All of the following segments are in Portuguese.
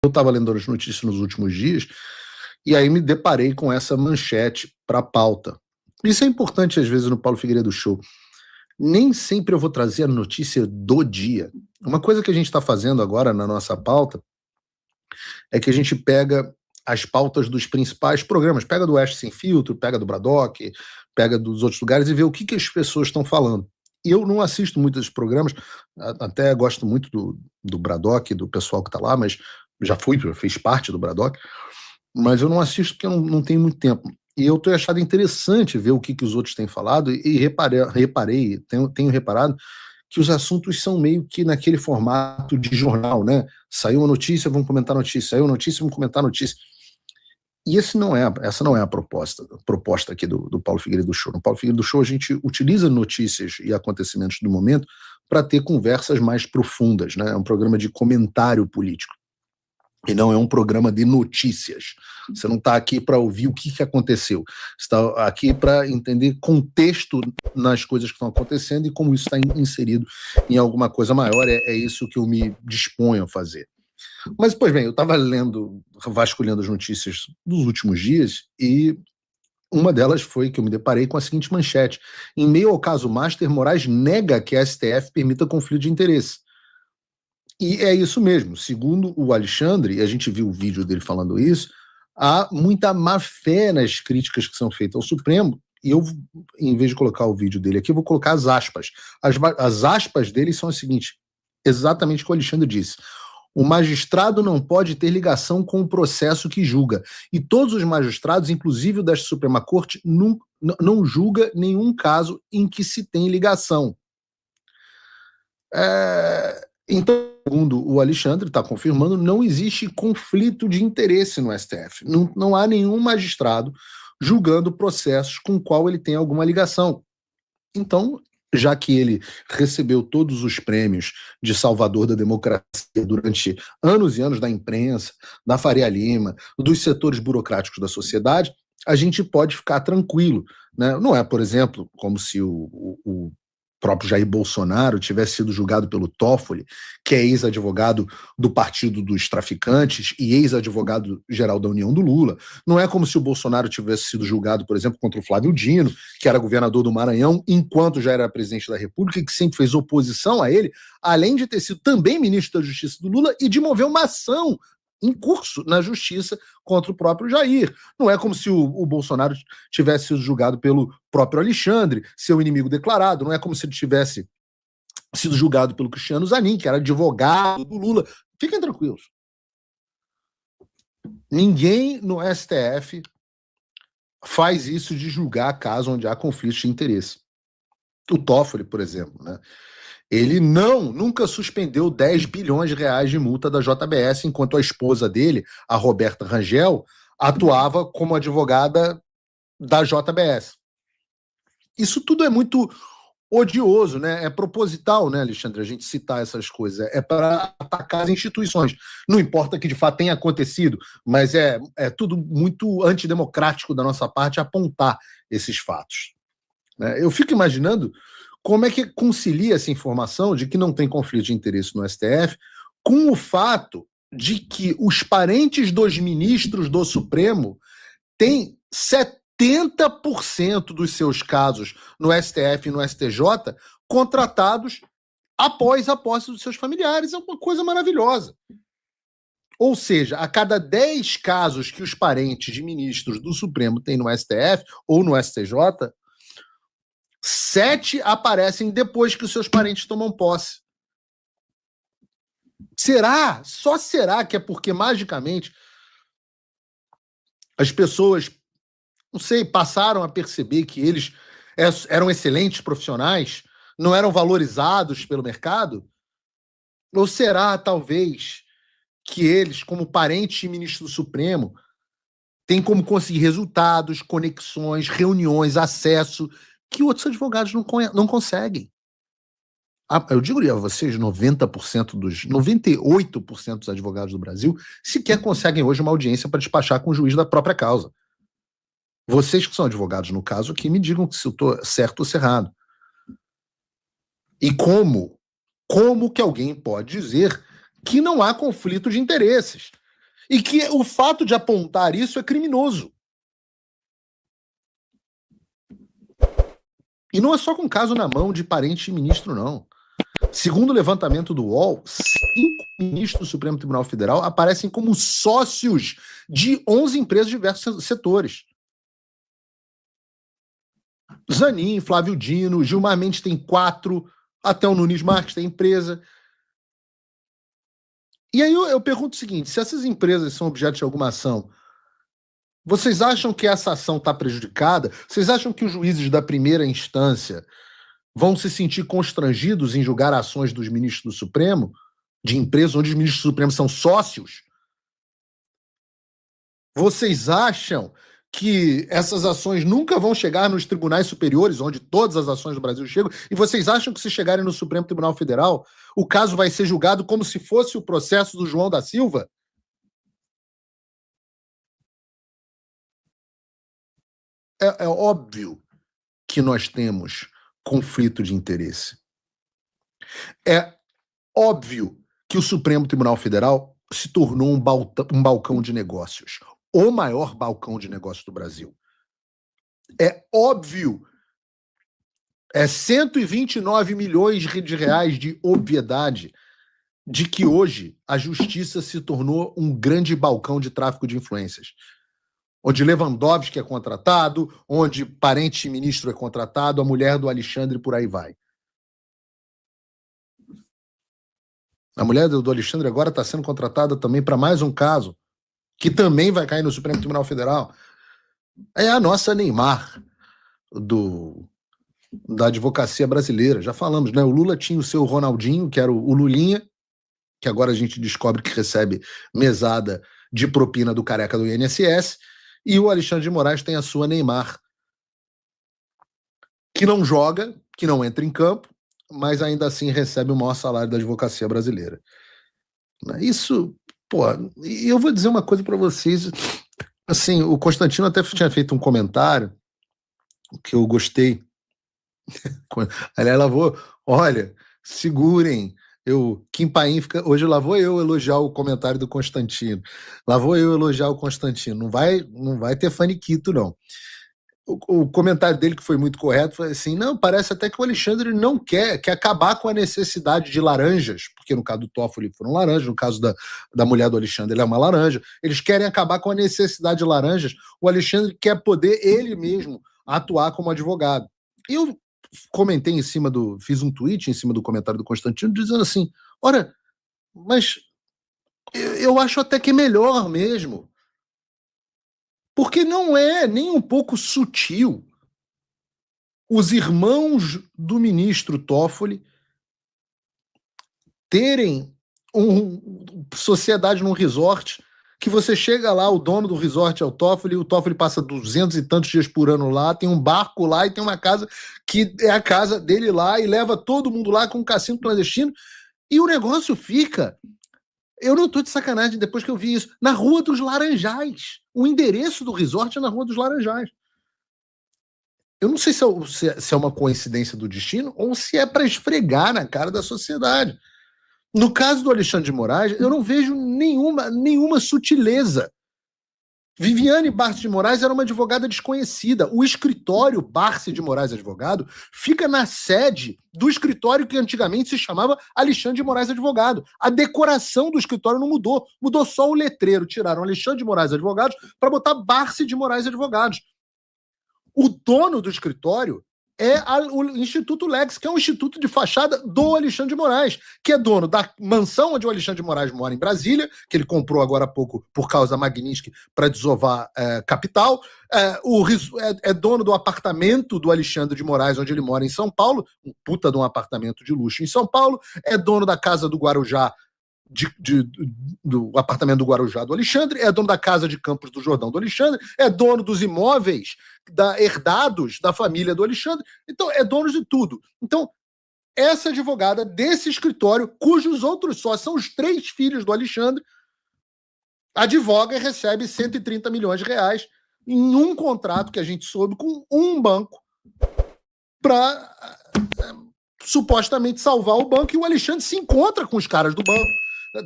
eu estava lendo as notícias nos últimos dias e aí me deparei com essa manchete para a pauta. Isso é importante às vezes no Paulo Figueiredo Show. Nem sempre eu vou trazer a notícia do dia. Uma coisa que a gente está fazendo agora na nossa pauta é que a gente pega as pautas dos principais programas, pega do Oeste Sem Filtro, pega do Bradock, pega dos outros lugares e vê o que as pessoas estão falando. E eu não assisto muito esses programas, até gosto muito do Bradock, do pessoal que está lá, mas já fiz parte do Bradock, mas eu não assisto porque eu não tenho muito tempo. E eu tenho achado interessante ver o que os outros têm falado e tenho reparado que os assuntos são meio que naquele formato de jornal, né? Saiu uma notícia, vamos comentar a notícia, saiu uma notícia, vamos comentar a notícia. E essa não é a proposta aqui do Paulo Figueiredo Show. No Paulo Figueiredo Show a gente utiliza notícias e acontecimentos do momento para ter conversas mais profundas, né? É um programa de comentário político. E não é um programa de notícias. Você não está aqui para ouvir o que aconteceu. Você está aqui para entender contexto nas coisas que estão acontecendo e como isso está inserido em alguma coisa maior. É isso que eu me disponho a fazer. Mas, pois bem, eu estava vasculhando as notícias dos últimos dias e uma delas foi que eu me deparei com a seguinte manchete. Em meio ao caso Master, Moraes nega que a STF permita conflito de interesse. E é isso mesmo. Segundo o Alexandre, e a gente viu o vídeo dele falando isso, há muita má-fé nas críticas que são feitas ao Supremo, e eu, em vez de colocar o vídeo dele aqui, eu vou colocar as aspas. As aspas dele são as seguintes, exatamente o que o Alexandre disse. O magistrado não pode ter ligação com o processo que julga. E todos os magistrados, inclusive o da Suprema Corte, não julga nenhum caso em que se tem ligação. Então, segundo o Alexandre, está confirmando, não existe conflito de interesse no STF. Não há nenhum magistrado julgando processos com o qual ele tem alguma ligação. Então, já que ele recebeu todos os prêmios de salvador da democracia durante anos e anos da imprensa, da Faria Lima, dos setores burocráticos da sociedade, a gente pode ficar tranquilo, né? Não é, por exemplo, como se o próprio Jair Bolsonaro tivesse sido julgado pelo Toffoli, que é ex-advogado do Partido dos Traficantes e ex-advogado-geral da União do Lula. Não é como se o Bolsonaro tivesse sido julgado, por exemplo, contra o Flávio Dino, que era governador do Maranhão, enquanto já era presidente da República, e que sempre fez oposição a ele, além de ter sido também ministro da Justiça do Lula e de mover uma ação em curso na justiça contra o próprio Jair. Não é como se o Bolsonaro tivesse sido julgado pelo próprio Alexandre, seu inimigo declarado. Não é como se ele tivesse sido julgado pelo Cristiano Zanin, que era advogado do Lula. Fiquem tranquilos. Ninguém no STF faz isso de julgar caso onde há conflito de interesse. O Toffoli, por exemplo, né? Ele nunca suspendeu 10 bilhões de reais de multa da JBS, enquanto a esposa dele, a Roberta Rangel, atuava como advogada da JBS. Isso tudo é muito odioso, né? É proposital, né, Alexandre, a gente citar essas coisas. É para atacar as instituições. Não importa que de fato tenha acontecido, mas é tudo muito antidemocrático da nossa parte apontar esses fatos. Eu fico imaginando como é que concilia essa informação de que não tem conflito de interesse no STF com o fato de que os parentes dos ministros do Supremo têm 70% dos seus casos no STF e no STJ contratados após a posse dos seus familiares. É uma coisa maravilhosa. Ou seja, a cada 10 casos que os parentes de ministros do Supremo têm no STF ou no STJ, 7 aparecem depois que os seus parentes tomam posse. Será? Só será que é porque, magicamente, as pessoas, não sei, passaram a perceber que eles eram excelentes profissionais, não eram valorizados pelo mercado? Ou será, talvez, que eles, como parentes de ministro do Supremo, têm como conseguir resultados, conexões, reuniões, acesso, que outros advogados não conseguem? Eu digo a vocês, 98% dos advogados do Brasil sequer conseguem hoje uma audiência para despachar com o juiz da própria causa. Vocês que são advogados, no caso aqui, me digam se eu estou certo ou se errado. E como que alguém pode dizer que não há conflito de interesses? E que o fato de apontar isso é criminoso. E não é só com caso na mão de parente de ministro, não. Segundo o levantamento do UOL, 5 ministros do Supremo Tribunal Federal aparecem como sócios de 11 empresas de diversos setores. Zanin, Flávio Dino, Gilmar Mendes tem 4, até o Nunes Marques tem empresa. E aí eu pergunto o seguinte, se essas empresas são objeto de alguma ação, vocês acham que essa ação está prejudicada? Vocês acham que os juízes da primeira instância vão se sentir constrangidos em julgar ações dos ministros do Supremo, de empresas onde os ministros do Supremo são sócios? Vocês acham que essas ações nunca vão chegar nos tribunais superiores, onde todas as ações do Brasil chegam, e vocês acham que se chegarem no Supremo Tribunal Federal, o caso vai ser julgado como se fosse o processo do João da Silva? É óbvio que nós temos conflito de interesse. É óbvio que o Supremo Tribunal Federal se tornou um balcão de negócios, o maior balcão de negócios do Brasil. É óbvio, 129 milhões de reais de obviedade de que hoje a justiça se tornou um grande balcão de tráfico de influências, onde Lewandowski é contratado, onde parente ministro é contratado, a mulher do Alexandre, por aí vai. A mulher do Alexandre agora está sendo contratada também para mais um caso, que também vai cair no Supremo Tribunal Federal. É a nossa Neymar da advocacia brasileira. Já falamos, né? O Lula tinha o seu Ronaldinho, que era o Lulinha, que agora a gente descobre que recebe mesada de propina do careca do INSS, e o Alexandre de Moraes tem a sua Neymar, que não joga, que não entra em campo, mas ainda assim recebe o maior salário da advocacia brasileira. Isso, pô, e eu vou dizer uma coisa para vocês, assim, o Constantino até tinha feito um comentário que eu gostei. Aliás, ela vou, olha, segurem, Kim Paim fica, hoje lá vou eu elogiar o comentário do Constantino, lá vou eu elogiar o Constantino, não vai ter faniquito, não. O comentário dele, que foi muito correto, foi assim, não, parece até que o Alexandre não quer acabar com a necessidade de laranjas, porque no caso do Toffoli foram laranjas, no caso da mulher do Alexandre, ele é uma laranja, eles querem acabar com a necessidade de laranjas, o Alexandre quer poder ele mesmo atuar como advogado. Eu comentei fiz um tweet em cima do comentário do Constantino, dizendo assim, ora, mas eu acho até que é melhor mesmo, porque não é nem um pouco sutil os irmãos do ministro Toffoli terem sociedade num resort, que você chega lá, o dono do resort é o Toffoli passa 200 e tantos dias por ano lá, tem um barco lá e tem uma casa que é a casa dele lá e leva todo mundo lá com um cassino clandestino, e o negócio fica... Eu não tô de sacanagem depois que eu vi isso. Na Rua dos Laranjais. O endereço do resort é na Rua dos Laranjais. Eu não sei se é uma coincidência do destino ou se é para esfregar na cara da sociedade. No caso do Alexandre de Moraes, eu não vejo nenhuma sutileza. Viviane Barsi de Moraes era uma advogada desconhecida. O escritório Barsi de Moraes Advogado fica na sede do escritório que antigamente se chamava Alexandre de Moraes Advogado. A decoração do escritório não mudou. Mudou só o letreiro. Tiraram Alexandre de Moraes Advogados para botar Barsi de Moraes Advogados. O dono do escritório é o Instituto Lex, que é um instituto de fachada do Alexandre de Moraes, que é dono da mansão onde o Alexandre de Moraes mora em Brasília, que ele comprou agora há pouco por causa da Magnitsky para desovar capital, é dono do apartamento do Alexandre de Moraes, onde ele mora em São Paulo, um puta de um apartamento de luxo em São Paulo, é dono da casa do Guarujá, do apartamento do Guarujá do Alexandre, é dono da casa de Campos do Jordão do Alexandre, é dono dos imóveis herdados da família do Alexandre, então é dono de tudo. Então, essa advogada desse escritório, cujos outros sócios são os 3 filhos do Alexandre, advoga e recebe 130 milhões de reais em um contrato que a gente soube com um banco para supostamente salvar o banco, e o Alexandre se encontra com os caras do banco.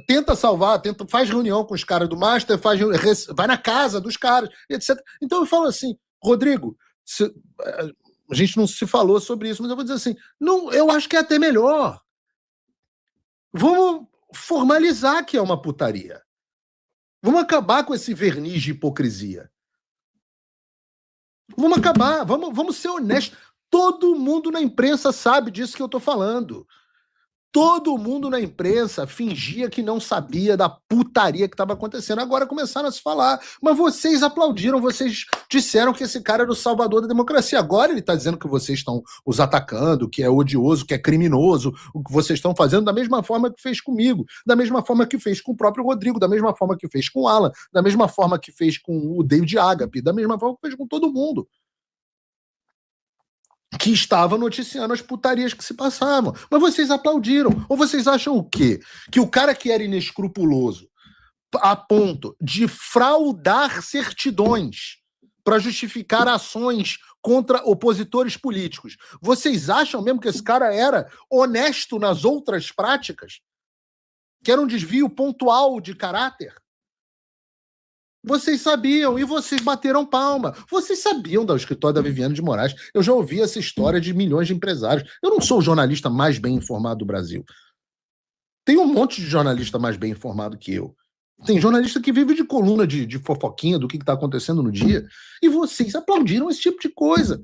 tenta salvar, faz reunião com os caras do Master, vai na casa dos caras, etc. Então eu falo assim, Rodrigo, a gente não se falou sobre isso, mas eu vou dizer assim, não, eu acho que é até melhor. Vamos formalizar que é uma putaria. Vamos acabar com esse verniz de hipocrisia. Vamos acabar, vamos ser honestos. Todo mundo na imprensa sabe disso que eu estou falando. Todo mundo na imprensa fingia que não sabia da putaria que estava acontecendo. Agora começaram a se falar. Mas vocês aplaudiram, vocês disseram que esse cara era o salvador da democracia. Agora ele está dizendo que vocês estão os atacando, que é odioso, que é criminoso, o que vocês estão fazendo da mesma forma que fez comigo, da mesma forma que fez com o próprio Rodrigo, da mesma forma que fez com o Alan, da mesma forma que fez com o David Agape, da mesma forma que fez com todo mundo que estava noticiando as putarias que se passavam. Mas vocês aplaudiram. Ou vocês acham o quê? Que o cara que era inescrupuloso a ponto de fraudar certidões para justificar ações contra opositores políticos, vocês acham mesmo que esse cara era honesto nas outras práticas? Que era um desvio pontual de caráter? Vocês sabiam e vocês bateram palma. Vocês sabiam do escritório da Viviane de Moraes. Eu já ouvi essa história de milhões de empresários. Eu não sou o jornalista mais bem informado do Brasil. Tem um monte de jornalista mais bem informado que eu. Tem jornalista que vive de coluna de fofoquinha do que está acontecendo no dia. E vocês aplaudiram esse tipo de coisa.